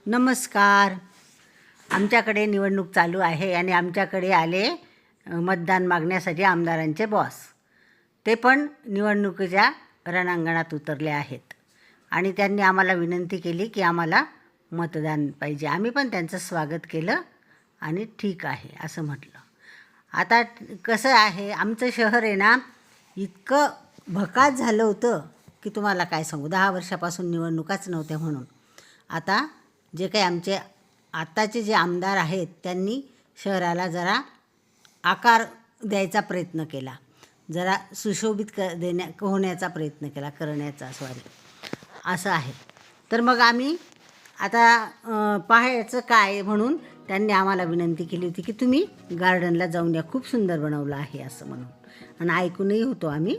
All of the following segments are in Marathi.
नमस्कार. आमच्याकडे निवडणूक चालू आहे आणि आमच्याकडे आले मतदान मागण्यासाठी आमदारांचे बॉस. ते पण निवडणुकीच्या रणांगणात उतरले आहेत आणि त्यांनी आम्हाला विनंती केली की आम्हाला मतदान पाहिजे. आम्ही पण त्यांचं स्वागत केलं आणि ठीक आहे असं म्हटलं. आता कसं आहे, आमचं शहर आहे ना, इतकं भकास झालं होतं की तुम्हाला काय सांगू. 10 वर्षापासून निवडणुकाच नव्हत्या म्हणून. आता जे काही आमचे आत्ताचे जे आमदार आहेत त्यांनी शहराला जरा आकार द्यायचा प्रयत्न केला, जरा सुशोभित होण्याचा प्रयत्न केला, करण्याचा असं आहे. तर मग आम्ही आता पाहायचं काय म्हणून त्यांनी आम्हाला विनंती केली होती की तुम्ही गार्डनला जाऊन या, खूप सुंदर बनवलं आहे असं म्हणून. आणि ऐकूनही होतो आम्ही.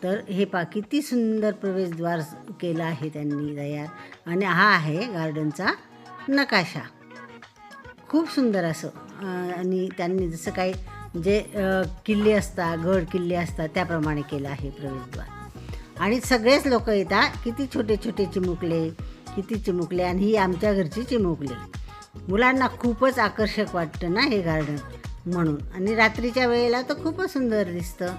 तर हे किती सुंदर प्रवेशद्वार केलं आहे त्यांनी तयार. आणि हा आहे गार्डनचा नकाशा, खूप सुंदर असं. आणि त्यांनी जसं काही जे किल्ले असतात, गड किल्ले असतात त्याप्रमाणे केलं आहे प्रवेशद्वार. आणि सगळेच लोक येतात. किती छोटे छोटे चिमुकले, किती चिमुकले. आणि ही आमच्या घरची चिमुकले. मुलांना खूपच आकर्षक वाटतं ना हे गार्डन म्हणून. आणि रात्रीच्या वेळेला तर खूपच सुंदर दिसतं.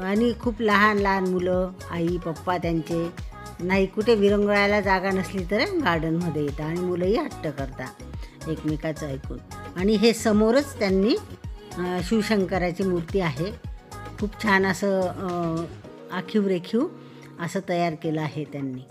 आणि खूप लहान लहान मुलं, आई पप्पा त्यांचे, नाही कुठे विरंगुळायला जागा नसली तर गार्डनमध्ये येतात आणि मुलंही हट्ट करतात एकमेकाचं ऐकून. आणि हे समोरच त्यांनी शिवशंकराची मूर्ती आहे. खूप छान असं आखीव रेखीव असं तयार केलं आहे त्यांनी.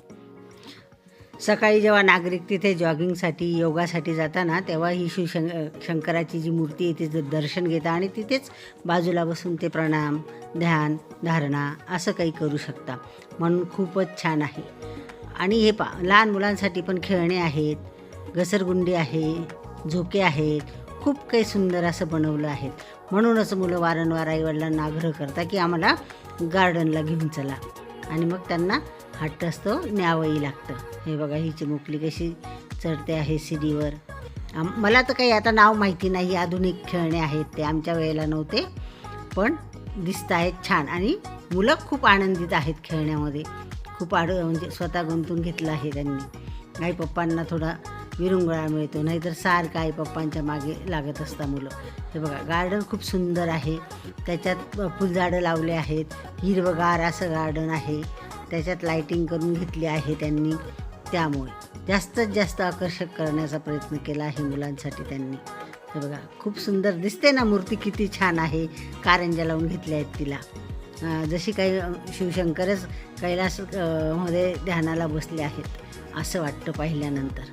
सकाळी जेव्हा नागरिक तिथे जॉगिंगसाठी, योगासाठी जाताना तेव्हा ही शंकराची जी मूर्ती आहे तिचं दर्शन घेता आणि तिथेच बाजूला बसून ते प्रणाम, ध्यान, धारणा असं काही करू शकता. म्हणून खूपच छान आहे. आणि हे लहान मुलांसाठी पण खेळणे आहेत, घसरगुंडी आहे, झोके आहेत, खूप काही सुंदर असं बनवलं आहे. म्हणूनच मुलं वारंवार आईवडिलांना आग्रह करतात की आम्हाला गार्डनला घेऊन चला. आणि मग त्यांना हट्ट असतो, न्यावंही लागतं. हे बघा, ही चिमुकली कशी चढते आहे सीडीवर. मला तर काही आता नाव माहिती नाही, आधुनिक खेळणे आहेत ते, आमच्या वेळेला नव्हते, पण दिसत आहेत छान. आणि मुलं खूप आनंदित आहेत खेळण्यामध्ये. खूप म्हणजे स्वतः गुंतून घेतलं आहे त्यांनी. आई पप्पांना थोडा विरंगुळा मिळतो, नाहीतर सारखं आई पप्पांच्या मागे लागत असतात मुलं. हे बघा, गार्डन खूप सुंदर आहे. त्याच्यात फुलझाडं लावले आहेत, हिरवगार असं गार्डन आहे. त्याच्यात लाईटिंग करून घेतली आहे त्यांनी. त्यामुळे जास्तीत जास्त आकर्षक करण्याचा प्रयत्न केला आहे मुलांसाठी त्यांनी. हे बघा, खूप सुंदर दिसते ना मूर्ती, किती छान आहे. कारंज्या लावून घेतल्या आहेत तिला, जशी काही शिवशंकरच कैलास मध्ये ध्यानाला बसले आहेत असं वाटतं पाहिल्यानंतर.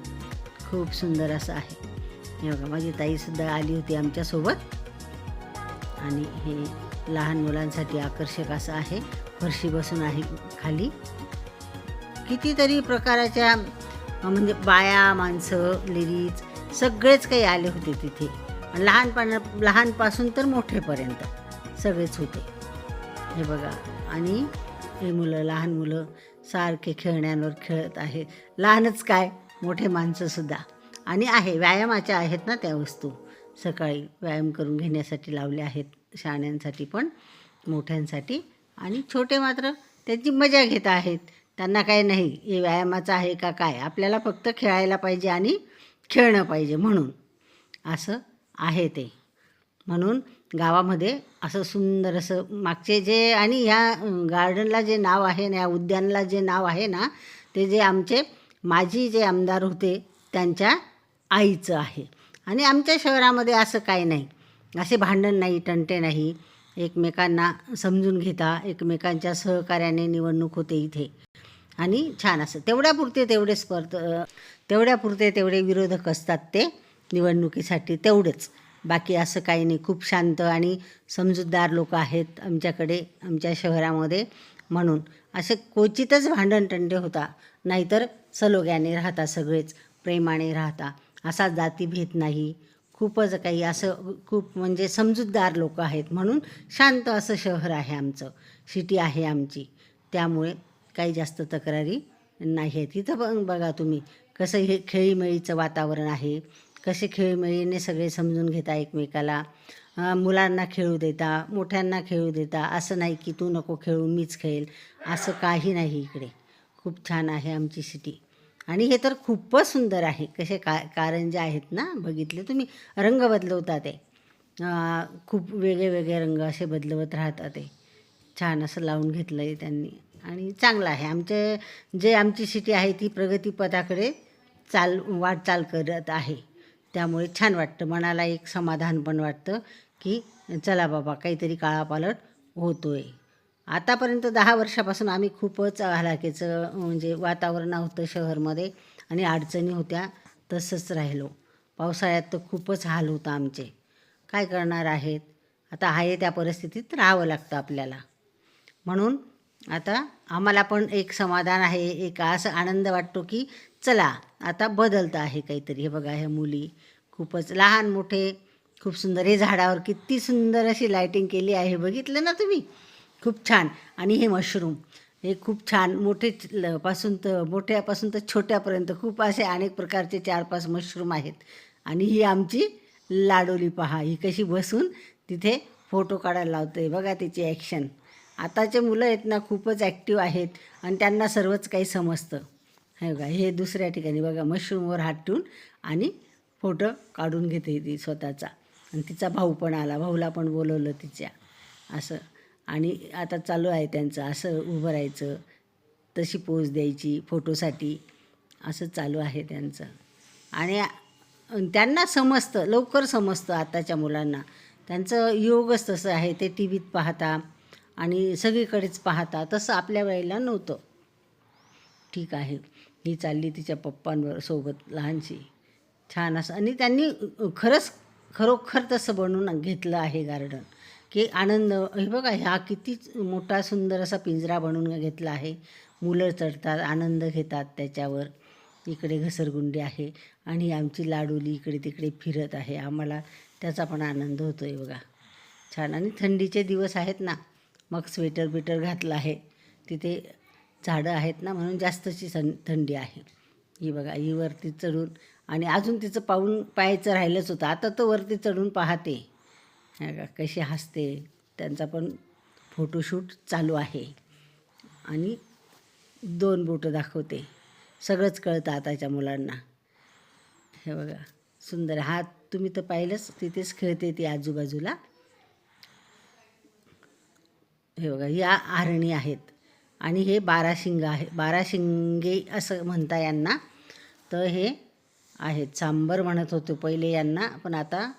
खूप सुंदर असं आहे. हे बघा, माझी ताईसुद्धा आली होती आमच्यासोबत. आणि हे लहान मुलांसाठी आकर्षक असं आहे. फरशी बसून आहे खाली. कितीतरी प्रकाराच्या म्हणजे बाया, माणसं, लेडीज सगळेच काही आले होते तिथे. लहानपासून तर मोठेपर्यंत सगळेच होते. हे बघा, आणि हे मुलं, लहान मुलं सारखे खेळण्यांवर खेळत आहेत. लहानच काय, मोठे माणसंसुद्धा. आणि व्यायामाच्या आहेत ना त्या वस्तू. सकाळी व्यायाम करून घेण्यासाठी लावल्या आहेत, शहाण्यांसाठी पण, मोठ्यांसाठी. आणि छोटे मात्र त्याची मजा घेत आहेत. त्यांना काय नाही हे व्यायामाचं आहे का काय, आपल्याला फक्त खेळायला पाहिजे आणि खेळणं पाहिजे म्हणून असं आहे ते. म्हणून गावामध्ये असं सुंदर असं मागचे जे, आणि ह्या गार्डनला जे नाव आहे ना, या उद्यानाला जे नाव आहे ना, ते जे आमचे माजी जे आमदार होते त्यांच्या आईचं आहे. आणि आमच्या शहरामध्ये असं काही नाही, असे भांडण नाही, तंटे नाही. एकमेकांना समजून घेता, एकमेकांच्या सहकार्याने निवडणूक होते इथे. आणि छान असं तेवढ्यापुरते तेवढे विरोधक असतात ते निवडणुकीसाठी, तेवढंच. बाकी असं काही नाही. खूप शांत आणि समजूतदार लोक आहेत आमच्याकडे, आमच्या शहरामध्ये. म्हणून असे क्वचितच भांडणतंटे होता, नाहीतर सलोग्याने राहता, सगळेच प्रेमाने राहता. असा जातीभेद नाही. खूपच काही असं, खूप म्हणजे समजूतदार लोक आहेत. म्हणून शांत असं शहर आहे आमचं, सिटी आहे आमची. त्यामुळे काही जास्त तक्रारी नाही आहेत. तिथं बघा तुम्ही कसं हे खेळीमेळीचं वातावरण आहे. कसे खेळीमेळीने सगळे समजून घेता एकमेकाला. मुलांना खेळू देता, मोठ्यांना खेळू देता. असं नाही की तू नको खेळू मीच खेळेल, असं काही नाही इकडे. खूप छान आहे आमची सिटी. आणि हे तर खूपच सुंदर आहे. कसे कारंजे आहेत ना, बघितले तुम्ही, रंग बदलवतात ते. खूप वेगळे वेगळे रंग असे बदलवत राहतात ते. छान असं लावून घेतलं आहे त्यांनी आणि चांगलं आहे. आमची सिटी आहे ती प्रगतीपथाकडे वाटचाल करत आहे. त्यामुळे छान वाटतं, मनाला एक समाधान पण वाटतं की चला बाबा काहीतरी काळापालट होतो आहे. आतापर्यंत 10 वर्षापासून आम्ही खूपच हलाखीचं म्हणजे वातावरण होतं शहरामध्ये आणि अडचणी होत्या, तसंच राहिलो. पावसाळ्यात तर खूपच हाल होता आमचे. काय करणार आहेत, आता आहे त्या परिस्थितीत राहावं लागतं आपल्याला. म्हणून आता आम्हाला पण एक समाधान आहे, एक असं आनंद वाटतो की चला आता बदलतं आहे काहीतरी. हे बघा, ह्या मुली खूपच लहान मोठे खूप सुंदर, हे झाडावर किती सुंदर अशी लायटिंग केली आहे, बघितलं ना तुम्ही, खूप छान. आणि हे मशरूम हे खूप छान, मोठ्यापासून तर छोट्यापर्यंत खूप असे अनेक प्रकारचे 4-5 मशरूम आहेत. आणि ही आमची लाडोली पहा, ही कशी बसून तिथे फोटो काढायला लावते, बघा तिची ॲक्शन. आताचे मुलं आहेत ना खूपच ॲक्टिव्ह आहेत आणि त्यांना सर्वच काही समजतं. हे बघा, हे दुसऱ्या ठिकाणी बघा मशरूमवर हात ठेवून आणि फोटो काढून घेते ती स्वतःचा. आणि तिचा भाऊ पण आला, भाऊला पण बोलवलं तिच्या असं. आणि आता चालू आहे त्यांचं असं उभं राहायचं, तशी पोज द्यायची फोटोसाठी, असं चालू आहे त्यांचं. आणि त्यांना समजतं, लवकर समजतं आताच्या मुलांना. त्यांचं योगच तसं आहे, ते टी व्हीत पाहता आणि सगळीकडेच पाहता, तसं आपल्या वेळेला नव्हतं. ठीक आहे, ही चालली तिच्या पप्पांवर सोबत लहानशी, छान असं. आणि त्यांनी खरोखर तसं बनवून घेतलं आहे गार्डन, की आनंद. हे बघा, हा किती मोठा सुंदर असा पिंजरा बनवून घेतला आहे. मुलं चढतात, आनंद घेतात त्याच्यावर. इकडे घसरगुंडी आहे आणि आमची लाडोली इकडे तिकडे फिरत आहे. आम्हाला त्याचा पण आनंद होतो आहे बघा, छान. आणि थंडीचे दिवस आहेत ना, मग स्वेटर बिटर घातलं आहे. तिथे झाडं आहेत ना, म्हणून जास्तची थंडी आहे. ही बघा, ही वरती चढून, आणि अजून तिचं पाहायचं राहिलंच होतं. आता तो वरती चढून पाहते, बघा कशी हसते. त्यांचा पण फोटोशूट चालू आहे. आणि 2 बोटं दाखवते, सगळंच कळतं आताच्या मुलांना. हे बघा, सुंदर. हा तुम्ही तर पाहिलंच, तिथेच खेळते ती आजूबाजूला. हे बघा, या हरणी आहेत आणि हे बाराशिंगे असं म्हणता यांना. तर हे आहेत, सांबर म्हणत होते पहिले यांना, पण आता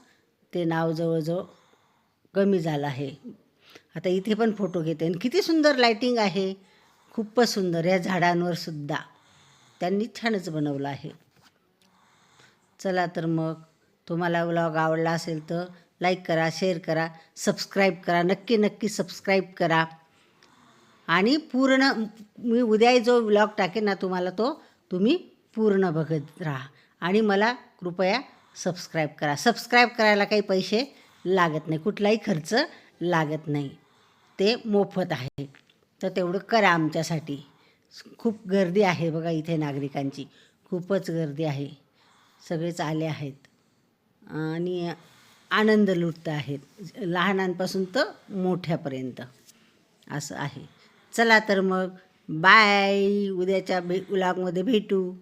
ते नाव जवळजवळ कमी झालं आहे. आता इथे पण फोटो घेते आणि किती सुंदर लायटिंग आहे, खूपच सुंदर. ह्या झाडांवर सुद्धा त्यांनी छानच बनवलं आहे. चला तर मग, तुम्हाला व्लॉग आवडला असेल तर लाईक करा, शेअर करा, सबस्क्राईब करा, नक्की सबस्क्राईब करा. आणि पूर्ण मी उद्या जो व्लॉग टाकेन ना तुम्हाला, तो तुम्ही पूर्ण बघत राहा. आणि मला कृपया सबस्क्राईब करा. सबस्क्राईब करायला काही पैसे लागत नाही, कुठलाही खर्च लागत नाही, ते मोफत आहे. तर तेवढं करा आमच्यासाठी. खूप गर्दी आहे बघा इथे, नागरिकांची खूपच गर्दी आहे. सगळेच आले आहेत आणि आनंद लुटत आहेत, लहानांपासून तर मोठ्यापर्यंत असं आहे. चला तर मग, बाय. उद्याच्या व्लॉगमध्ये भेटू.